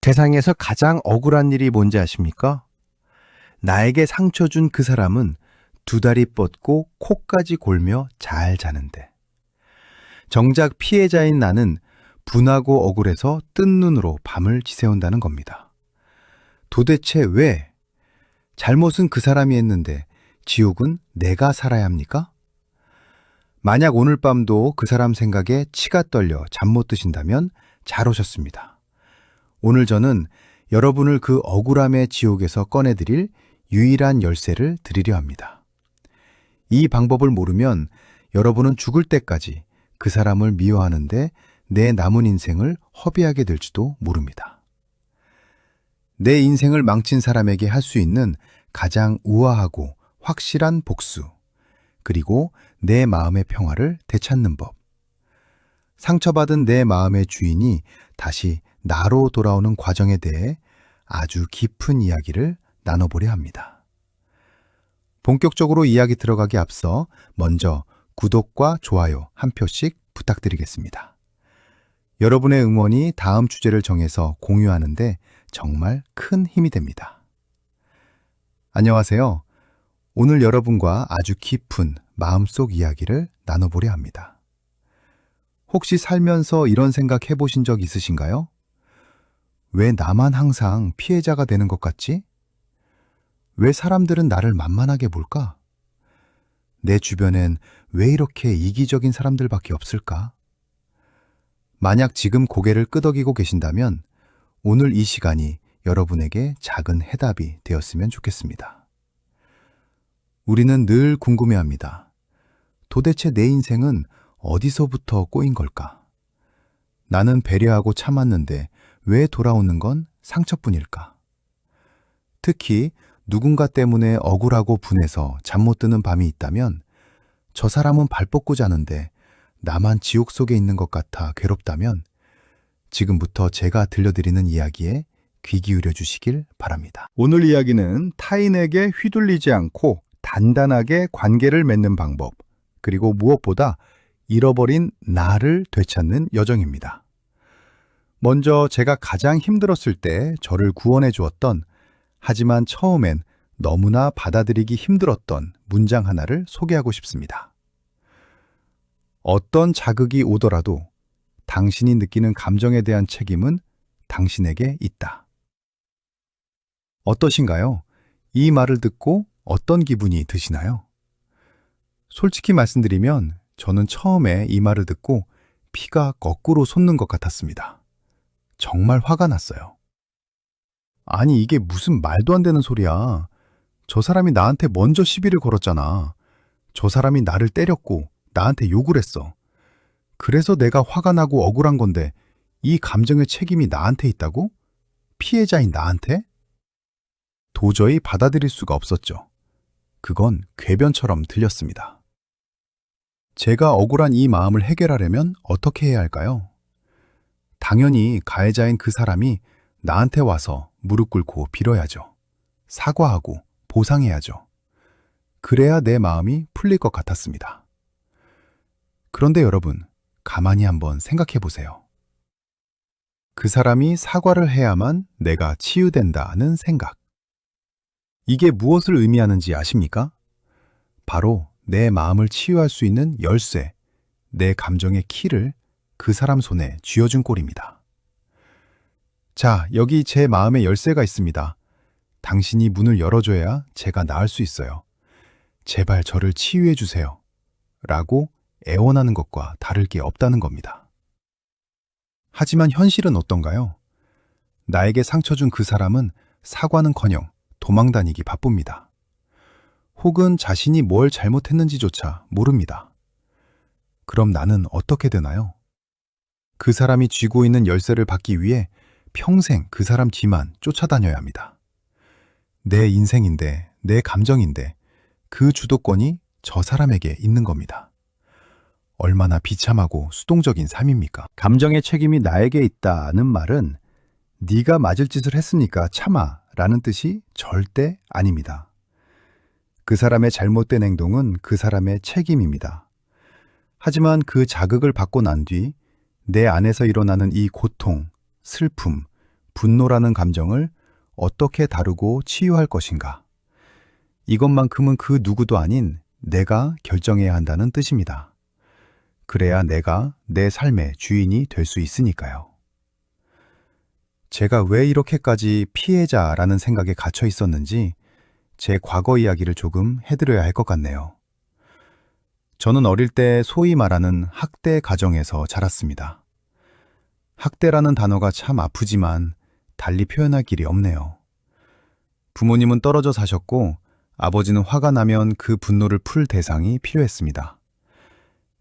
세상에서 가장 억울한 일이 뭔지 아십니까? 나에게 상처 준 그 사람은 두 다리 뻗고 코까지 골며 잘 자는데, 정작 피해자인 나는 분하고 억울해서 뜬 눈으로 밤을 지새운다는 겁니다. 도대체 왜? 잘못은 그 사람이 했는데 지옥은 내가 살아야 합니까? 만약 오늘 밤도 그 사람 생각에 치가 떨려 잠 못 드신다면 잘 오셨습니다. 오늘 저는 여러분을 그 억울함의 지옥에서 꺼내드릴 유일한 열쇠를 드리려 합니다. 이 방법을 모르면 여러분은 죽을 때까지 그 사람을 미워하는데 내 남은 인생을 허비하게 될지도 모릅니다. 내 인생을 망친 사람에게 할 수 있는 가장 우아하고 확실한 복수, 그리고 내 마음의 평화를 되찾는 법. 상처받은 내 마음의 주인이 다시 나로 돌아오는 과정에 대해 아주 깊은 이야기를 나눠보려 합니다. 본격적으로 이야기 들어가기 앞서 먼저 구독과 좋아요 한 표씩 부탁드리겠습니다. 여러분의 응원이 다음 주제를 정해서 공유하는데 정말 큰 힘이 됩니다. 안녕하세요. 오늘 여러분과 아주 깊은 마음속 이야기를 나눠보려 합니다. 혹시 살면서 이런 생각 해보신 적 있으신가요? 왜 나만 항상 피해자가 되는 것 같지? 왜 사람들은 나를 만만하게 볼까? 내 주변엔 왜 이렇게 이기적인 사람들밖에 없을까? 만약 지금 고개를 끄덕이고 계신다면 오늘 이 시간이 여러분에게 작은 해답이 되었으면 좋겠습니다. 우리는 늘 궁금해합니다. 도대체 내 인생은 어디서부터 꼬인 걸까? 나는 배려하고 참았는데 왜 돌아오는 건 상처뿐일까? 특히 누군가 때문에 억울하고 분해서 잠 못 드는 밤이 있다면, 저 사람은 발 뻗고 자는데 나만 지옥 속에 있는 것 같아 괴롭다면, 지금부터 제가 들려드리는 이야기에 귀 기울여 주시길 바랍니다. 오늘 이야기는 타인에게 휘둘리지 않고 단단하게 관계를 맺는 방법, 그리고 무엇보다 잃어버린 나를 되찾는 여정입니다. 먼저 제가 가장 힘들었을 때 저를 구원해 주었던, 하지만 처음엔 너무나 받아들이기 힘들었던 문장 하나를 소개하고 싶습니다. 어떤 자극이 오더라도 당신이 느끼는 감정에 대한 책임은 당신에게 있다. 어떠신가요? 이 말을 듣고 어떤 기분이 드시나요? 솔직히 말씀드리면 저는 처음에 이 말을 듣고 피가 거꾸로 솟는 것 같았습니다. 정말 화가 났어요. 아니, 이게 무슨 말도 안 되는 소리야. 저 사람이 나한테 먼저 시비를 걸었잖아. 저 사람이 나를 때렸고 나한테 욕을 했어. 그래서 내가 화가 나고 억울한 건데 이 감정의 책임이 나한테 있다고? 피해자인 나한테? 도저히 받아들일 수가 없었죠. 그건 궤변처럼 들렸습니다. 제가 억울한 이 마음을 해결하려면 어떻게 해야 할까요? 당연히 가해자인 그 사람이 나한테 와서 무릎 꿇고 빌어야죠. 사과하고 보상해야죠. 그래야 내 마음이 풀릴 것 같았습니다. 그런데 여러분, 가만히 한번 생각해 보세요. 그 사람이 사과를 해야만 내가 치유된다는 생각. 이게 무엇을 의미하는지 아십니까? 바로 내 마음을 치유할 수 있는 열쇠, 내 감정의 키를 그 사람 손에 쥐어준 꼴입니다. 자, 여기 제 마음의 열쇠가 있습니다. 당신이 문을 열어줘야 제가 나을 수 있어요. 제발 저를 치유해 주세요. 라고 애원하는 것과 다를 게 없다는 겁니다. 하지만 현실은 어떤가요? 나에게 상처 준 그 사람은 사과는커녕 도망다니기 바쁩니다. 혹은 자신이 뭘 잘못했는지조차 모릅니다. 그럼 나는 어떻게 되나요? 그 사람이 쥐고 있는 열쇠를 받기 위해 평생 그 사람 뒤만 쫓아다녀야 합니다. 내 인생인데, 내 감정인데 그 주도권이 저 사람에게 있는 겁니다. 얼마나 비참하고 수동적인 삶입니까? 감정의 책임이 나에게 있다는 말은 네가 맞을 짓을 했으니까 참아 라는 뜻이 절대 아닙니다. 그 사람의 잘못된 행동은 그 사람의 책임입니다. 하지만 그 자극을 받고 난 뒤 내 안에서 일어나는 이 고통, 슬픔, 분노라는 감정을 어떻게 다루고 치유할 것인가. 이것만큼은 그 누구도 아닌 내가 결정해야 한다는 뜻입니다. 그래야 내가 내 삶의 주인이 될 수 있으니까요. 제가 왜 이렇게까지 피해자라는 생각에 갇혀 있었는지 제 과거 이야기를 조금 해드려야 할 것 같네요. 저는 어릴 때 소위 말하는 학대 가정에서 자랐습니다. 학대라는 단어가 참 아프지만 달리 표현할 길이 없네요. 부모님은 떨어져 사셨고 아버지는 화가 나면 그 분노를 풀 대상이 필요했습니다.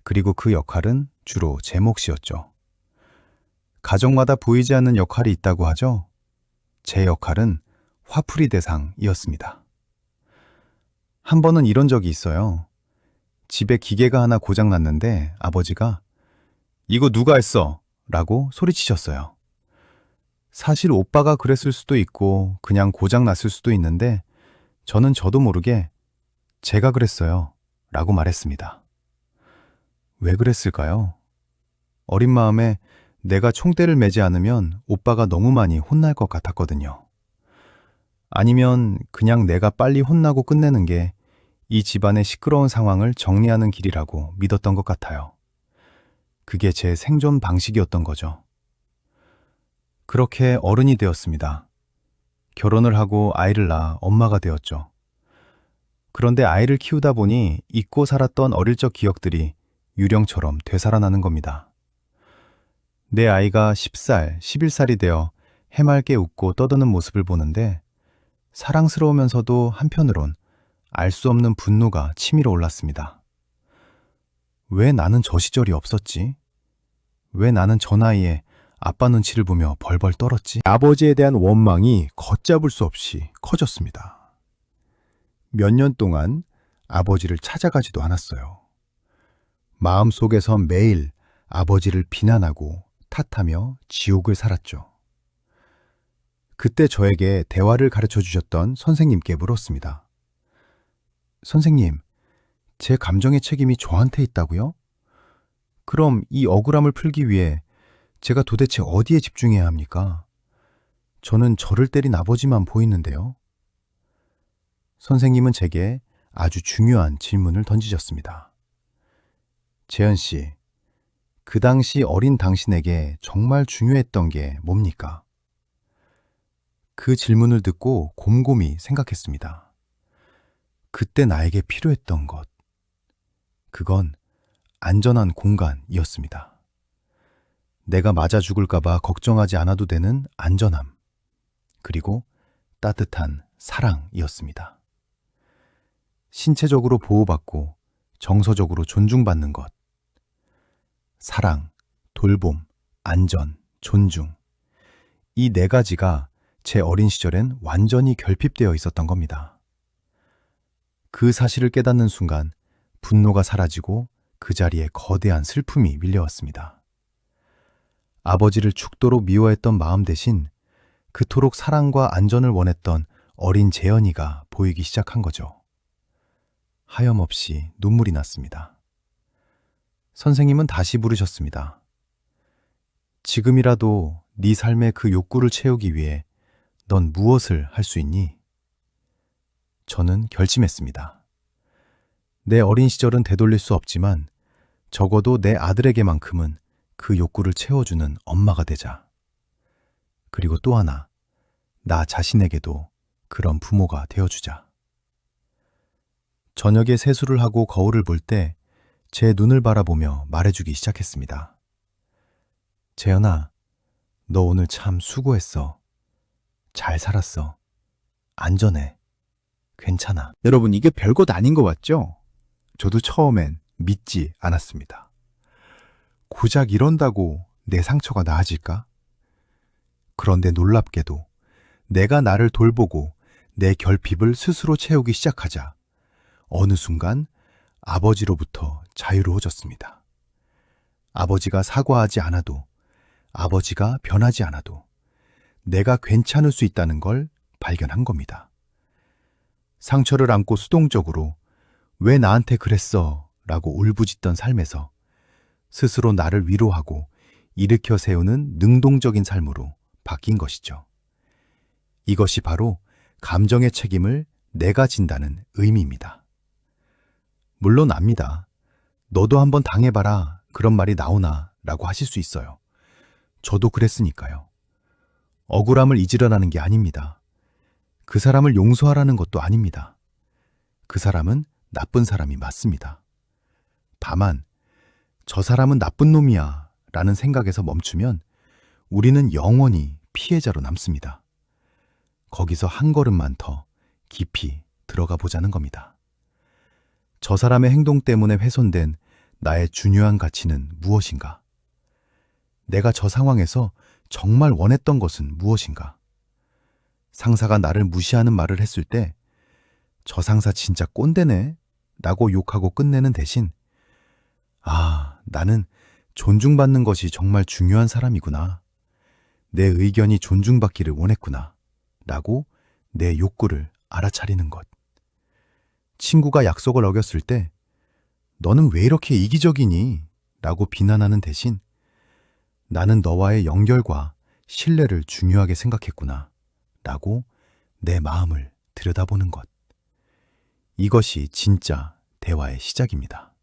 그리고 그 역할은 주로 제 몫이었죠. 가정마다 보이지 않는 역할이 있다고 하죠. 제 역할은 화풀이 대상이었습니다. 한 번은 이런 적이 있어요. 집에 기계가 하나 고장났는데 아버지가 "이거 누가 했어?" 라고 소리치셨어요. 사실 오빠가 그랬을 수도 있고 그냥 고장났을 수도 있는데 저는 저도 모르게 "제가 그랬어요" 라고 말했습니다. 왜 그랬을까요? 어린 마음에 내가 총대를 매지 않으면 오빠가 너무 많이 혼날 것 같았거든요. 아니면 그냥 내가 빨리 혼나고 끝내는 게 이 집안의 시끄러운 상황을 정리하는 길이라고 믿었던 것 같아요. 그게 제 생존 방식이었던 거죠. 그렇게 어른이 되었습니다. 결혼을 하고 아이를 낳아 엄마가 되었죠. 그런데 아이를 키우다 보니 잊고 살았던 어릴 적 기억들이 유령처럼 되살아나는 겁니다. 내 아이가 10살, 11살이 되어 해맑게 웃고 떠드는 모습을 보는데 사랑스러우면서도 한편으론 알 수 없는 분노가 치밀어 올랐습니다. 왜 나는 저 시절이 없었지? 왜 나는 저 나이에 아빠 눈치를 보며 벌벌 떨었지? 아버지에 대한 원망이 걷잡을 수 없이 커졌습니다. 몇 년 동안 아버지를 찾아가지도 않았어요. 마음속에선 매일 아버지를 비난하고 탓하며 지옥을 살았죠. 그때 저에게 대화를 가르쳐 주셨던 선생님께 물었습니다. 선생님, 제 감정의 책임이 저한테 있다고요? 그럼 이 억울함을 풀기 위해 제가 도대체 어디에 집중해야 합니까? 저는 저를 때린 아버지만 보이는데요. 선생님은 제게 아주 중요한 질문을 던지셨습니다. 재현 씨, 그 당시 어린 당신에게 정말 중요했던 게 뭡니까? 그 질문을 듣고 곰곰이 생각했습니다. 그때 나에게 필요했던 것, 그건 안전한 공간이었습니다. 내가 맞아 죽을까봐 걱정하지 않아도 되는 안전함, 그리고 따뜻한 사랑이었습니다. 신체적으로 보호받고 정서적으로 존중받는 것, 사랑, 돌봄, 안전, 존중, 이 네 가지가 제 어린 시절엔 완전히 결핍되어 있었던 겁니다. 그 사실을 깨닫는 순간 분노가 사라지고 그 자리에 거대한 슬픔이 밀려왔습니다. 아버지를 죽도록 미워했던 마음 대신 그토록 사랑과 안전을 원했던 어린 재현이가 보이기 시작한 거죠. 하염없이 눈물이 났습니다. 선생님은 다시 부르셨습니다. 지금이라도 네 삶의 그 욕구를 채우기 위해 넌 무엇을 할 수 있니? 저는 결심했습니다. 내 어린 시절은 되돌릴 수 없지만 적어도 내 아들에게만큼은 그 욕구를 채워주는 엄마가 되자. 그리고 또 하나, 나 자신에게도 그런 부모가 되어주자. 저녁에 세수를 하고 거울을 볼 때 제 눈을 바라보며 말해주기 시작했습니다. 재현아, 너 오늘 참 수고했어. 잘 살았어. 안전해. 괜찮아. 여러분, 이게 별것 아닌 것 같죠? 저도 처음엔 믿지 않았습니다. 고작 이런다고 내 상처가 나아질까? 그런데 놀랍게도 내가 나를 돌보고 내 결핍을 스스로 채우기 시작하자 어느 순간 아버지로부터 자유로워졌습니다. 아버지가 사과하지 않아도, 아버지가 변하지 않아도 내가 괜찮을 수 있다는 걸 발견한 겁니다. 상처를 안고 수동적으로 왜 나한테 그랬어? 라고 울부짖던 삶에서 스스로 나를 위로하고 일으켜 세우는 능동적인 삶으로 바뀐 것이죠. 이것이 바로 감정의 책임을 내가 진다는 의미입니다. 물론 압니다. 너도 한번 당해봐라 그런 말이 나오나 라고 하실 수 있어요. 저도 그랬으니까요. 억울함을 잊으려는 게 아닙니다. 그 사람을 용서하라는 것도 아닙니다. 그 사람은 나쁜 사람이 맞습니다. 다만 저 사람은 나쁜 놈이야 라는 생각에서 멈추면 우리는 영원히 피해자로 남습니다. 거기서 한 걸음만 더 깊이 들어가 보자는 겁니다. 저 사람의 행동 때문에 훼손된 나의 중요한 가치는 무엇인가? 내가 저 상황에서 정말 원했던 것은 무엇인가? 상사가 나를 무시하는 말을 했을 때 저 상사 진짜 꼰대네 라고 욕하고 끝내는 대신 나는 존중받는 것이 정말 중요한 사람이구나. 내 의견이 존중받기를 원했구나 라고 내 욕구를 알아차리는 것. 친구가 약속을 어겼을 때 너는 왜 이렇게 이기적이니? 라고 비난하는 대신 나는 너와의 연결과 신뢰를 중요하게 생각했구나 라고 내 마음을 들여다보는 것. 이것이 진짜 대화의 시작입니다.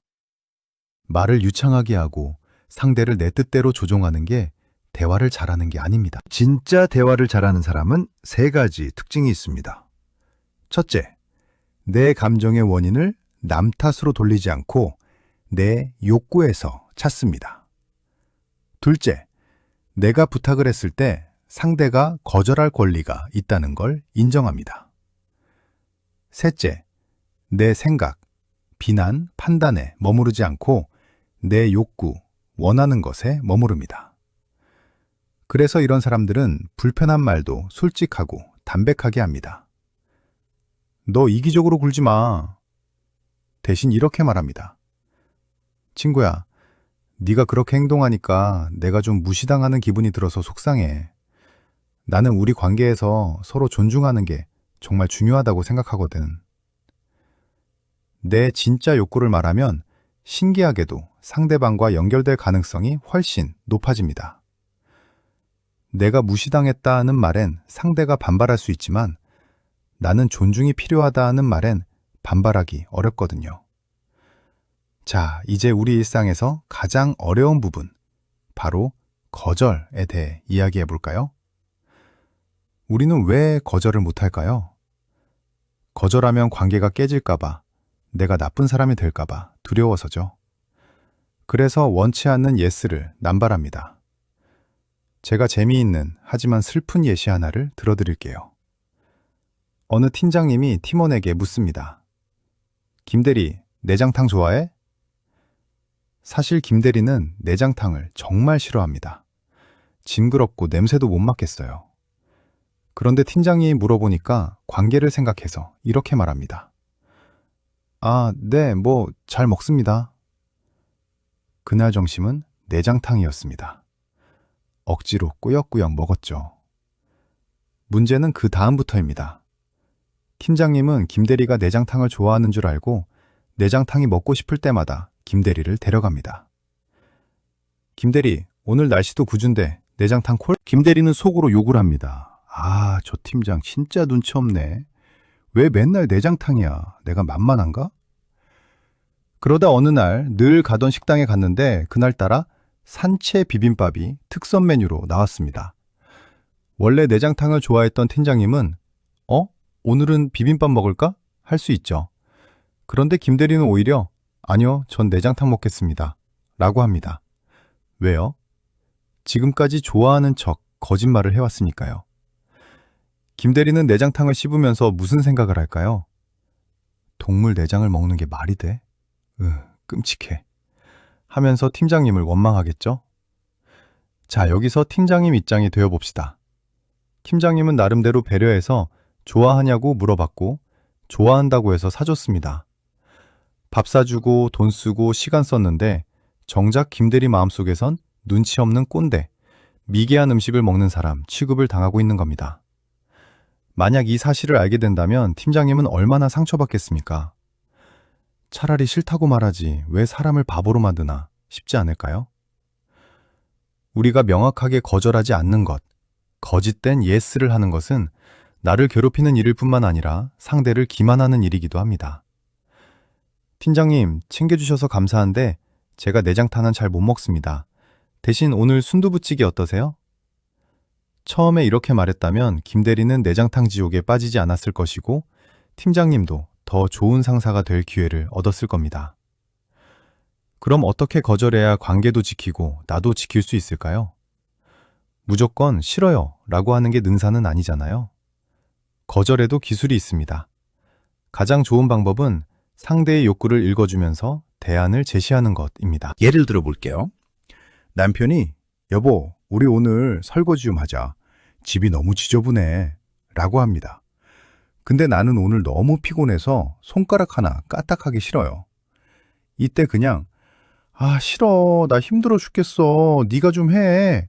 말을 유창하게 하고 상대를 내 뜻대로 조종하는 게 대화를 잘하는 게 아닙니다. 진짜 대화를 잘하는 사람은 세 가지 특징이 있습니다. 첫째, 내 감정의 원인을 남 탓으로 돌리지 않고 내 욕구에서 찾습니다. 둘째, 내가 부탁을 했을 때 상대가 거절할 권리가 있다는 걸 인정합니다. 셋째, 내 생각, 비난, 판단에 머무르지 않고 내 욕구, 원하는 것에 머무릅니다. 그래서 이런 사람들은 불편한 말도 솔직하고 담백하게 합니다. 너 이기적으로 굴지 마. 대신 이렇게 말합니다. 친구야, 네가 그렇게 행동하니까 내가 좀 무시당하는 기분이 들어서 속상해. 나는 우리 관계에서 서로 존중하는 게 정말 중요하다고 생각하거든. 내 진짜 욕구를 말하면 신기하게도 상대방과 연결될 가능성이 훨씬 높아집니다. 내가 무시당했다는 말엔 상대가 반발할 수 있지만 나는 존중이 필요하다는 말엔 반발하기 어렵거든요. 자, 이제 우리 일상에서 가장 어려운 부분, 바로 거절에 대해 이야기해 볼까요? 우리는 왜 거절을 못할까요? 거절하면 관계가 깨질까봐, 내가 나쁜 사람이 될까봐 두려워서죠. 그래서 원치 않는 예스를 남발합니다. 제가 재미있는 하지만 슬픈 예시 하나를 들어드릴게요. 어느 팀장님이 팀원에게 묻습니다. 김대리, 내장탕 좋아해? 사실 김대리는 내장탕을 정말 싫어합니다. 징그럽고 냄새도 못 맡겠어요. 그런데 팀장이 물어보니까 관계를 생각해서 이렇게 말합니다. 네, 잘 먹습니다. 그날 점심은 내장탕이었습니다. 억지로 꾸역꾸역 먹었죠. 문제는 그 다음부터입니다. 팀장님은 김대리가 내장탕을 좋아하는 줄 알고 내장탕이 먹고 싶을 때마다 김대리를 데려갑니다. 김대리, 오늘 날씨도 굿인데 내장탕 콜? 김대리는 속으로 욕을 합니다. 저 팀장 진짜 눈치 없네. 왜 맨날 내장탕이야? 내가 만만한가? 그러다 어느 날 늘 가던 식당에 갔는데 그날따라 산채 비빔밥이 특선 메뉴로 나왔습니다. 원래 내장탕을 좋아했던 팀장님은 오늘은 비빔밥 먹을까? 할 수 있죠. 그런데 김대리는 오히려 아니요, 전 내장탕 먹겠습니다. 라고 합니다. 왜요? 지금까지 좋아하는 척 거짓말을 해왔으니까요. 김대리는 내장탕을 씹으면서 무슨 생각을 할까요? 동물 내장을 먹는 게 말이 돼? 끔찍해. 하면서 팀장님을 원망하겠죠? 자, 여기서 팀장님 입장이 되어봅시다. 팀장님은 나름대로 배려해서 좋아하냐고 물어봤고 좋아한다고 해서 사줬습니다. 밥 사주고 돈 쓰고 시간 썼는데 정작 김대리 마음속에선 눈치 없는 꼰대, 미개한 음식을 먹는 사람 취급을 당하고 있는 겁니다. 만약 이 사실을 알게 된다면 팀장님은 얼마나 상처받겠습니까? 차라리 싫다고 말하지 왜 사람을 바보로 만드나 싶지 않을까요? 우리가 명확하게 거절하지 않는 것, 거짓된 예스를 하는 것은 나를 괴롭히는 일일 뿐만 아니라 상대를 기만하는 일이기도 합니다. 팀장님, 챙겨주셔서 감사한데 제가 내장탕은 잘 못 먹습니다. 대신 오늘 순두부찌개 어떠세요? 처음에 이렇게 말했다면 김 대리는 내장탕 지옥에 빠지지 않았을 것이고 팀장님도 더 좋은 상사가 될 기회를 얻었을 겁니다. 그럼 어떻게 거절해야 관계도 지키고 나도 지킬 수 있을까요? 무조건 싫어요 라고 하는 게 능사는 아니잖아요. 거절에도 기술이 있습니다. 가장 좋은 방법은 상대의 욕구를 읽어주면서 대안을 제시하는 것입니다. 예를 들어 볼게요. 남편이 여보, 우리 오늘 설거지 좀 하자. 집이 너무 지저분해. 라고 합니다. 근데 나는 오늘 너무 피곤해서 손가락 하나 까딱하기 싫어요. 이때 그냥 싫어. 나 힘들어 죽겠어. 네가 좀 해.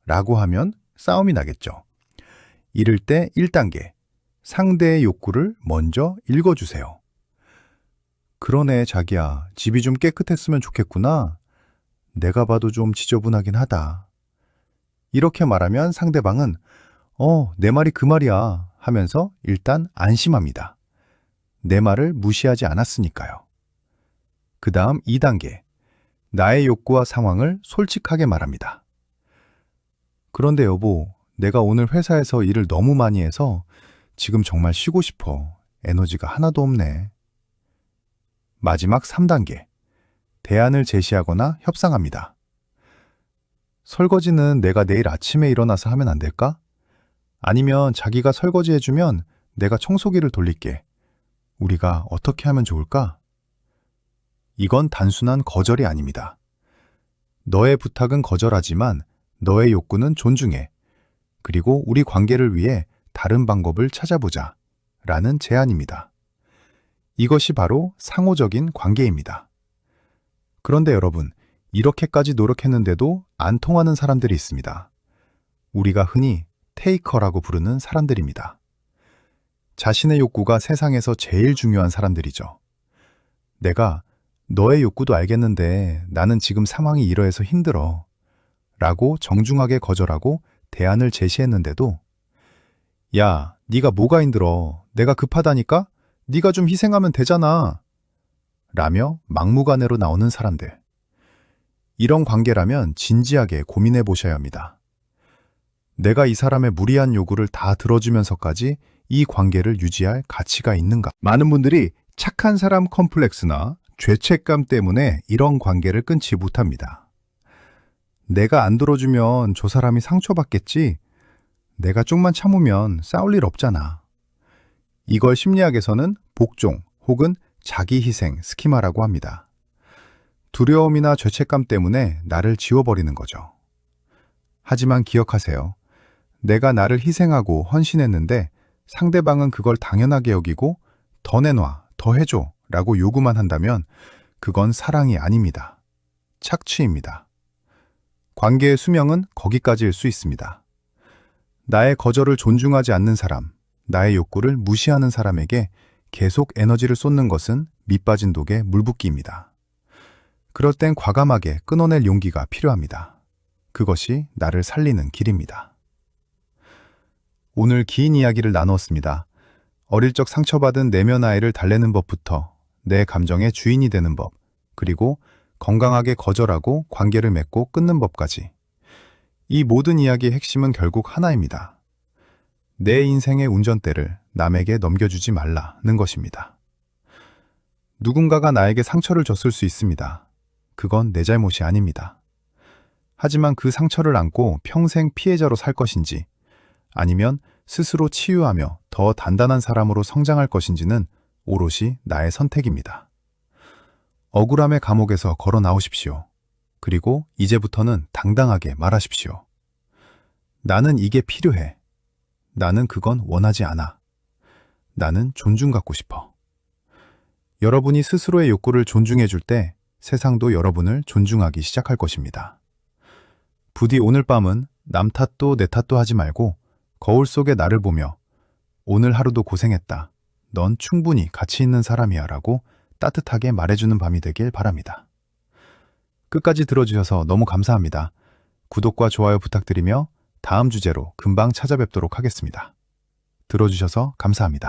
라고 하면 싸움이 나겠죠. 이럴 때 1단계. 상대의 욕구를 먼저 읽어주세요. 그러네, 자기야. 집이 좀 깨끗했으면 좋겠구나. 내가 봐도 좀 지저분하긴 하다. 이렇게 말하면 상대방은 내 말이 그 말이야 하면서 일단 안심합니다. 내 말을 무시하지 않았으니까요. 그 다음 2단계. 나의 욕구와 상황을 솔직하게 말합니다. 그런데 여보, 내가 오늘 회사에서 일을 너무 많이 해서 지금 정말 쉬고 싶어. 에너지가 하나도 없네. 마지막 3단계. 대안을 제시하거나 협상합니다. 설거지는 내가 내일 아침에 일어나서 하면 안 될까? 아니면 자기가 설거지 해주면 내가 청소기를 돌릴게. 우리가 어떻게 하면 좋을까? 이건 단순한 거절이 아닙니다. 너의 부탁은 거절하지만 너의 욕구는 존중해. 그리고 우리 관계를 위해 다른 방법을 찾아보자. 라는 제안입니다. 이것이 바로 상호적인 관계입니다. 그런데 여러분, 이렇게까지 노력했는데도 안 통하는 사람들이 있습니다. 우리가 흔히 테이커라고 부르는 사람들입니다. 자신의 욕구가 세상에서 제일 중요한 사람들이죠. 내가 너의 욕구도 알겠는데 나는 지금 상황이 이러해서 힘들어. 라고 정중하게 거절하고 대안을 제시했는데도 야, 네가 뭐가 힘들어? 내가 급하다니까? 네가 좀 희생하면 되잖아. 라며 막무가내로 나오는 사람들. 이런 관계라면 진지하게 고민해 보셔야 합니다. 내가 이 사람의 무리한 요구를 다 들어주면서까지 이 관계를 유지할 가치가 있는가? 많은 분들이 착한 사람 컴플렉스나 죄책감 때문에 이런 관계를 끊지 못합니다. 내가 안 들어주면 저 사람이 상처받겠지? 내가 좀만 참으면 싸울 일 없잖아. 이걸 심리학에서는 복종 혹은 자기희생 스키마라고 합니다. 두려움이나 죄책감 때문에 나를 지워버리는 거죠. 하지만 기억하세요. 내가 나를 희생하고 헌신했는데 상대방은 그걸 당연하게 여기고 더 내놔, 더 해줘 라고 요구만 한다면 그건 사랑이 아닙니다. 착취입니다. 관계의 수명은 거기까지일 수 있습니다. 나의 거절을 존중하지 않는 사람, 나의 욕구를 무시하는 사람에게 계속 에너지를 쏟는 것은 밑빠진 독에 물붓기입니다. 그럴 땐 과감하게 끊어낼 용기가 필요합니다. 그것이 나를 살리는 길입니다. 오늘 긴 이야기를 나누었습니다. 어릴 적 상처받은 내면 아이를 달래는 법부터 내 감정의 주인이 되는 법, 그리고 건강하게 거절하고 관계를 맺고 끊는 법까지. 이 모든 이야기의 핵심은 결국 하나입니다. 내 인생의 운전대를 남에게 넘겨주지 말라는 것입니다. 누군가가 나에게 상처를 줬을 수 있습니다. 그건 내 잘못이 아닙니다. 하지만 그 상처를 안고 평생 피해자로 살 것인지, 아니면 스스로 치유하며 더 단단한 사람으로 성장할 것인지는 오롯이 나의 선택입니다. 억울함의 감옥에서 걸어 나오십시오. 그리고 이제부터는 당당하게 말하십시오. 나는 이게 필요해. 나는 그건 원하지 않아. 나는 존중받고 싶어. 여러분이 스스로의 욕구를 존중해 줄 때 세상도 여러분을 존중하기 시작할 것입니다. 부디 오늘 밤은 남 탓도 내 탓도 하지 말고 거울 속에 나를 보며 오늘 하루도 고생했다. 넌 충분히 가치 있는 사람이야 라고 따뜻하게 말해주는 밤이 되길 바랍니다. 끝까지 들어주셔서 너무 감사합니다. 구독과 좋아요 부탁드리며 다음 주제로 금방 찾아뵙도록 하겠습니다. 들어주셔서 감사합니다.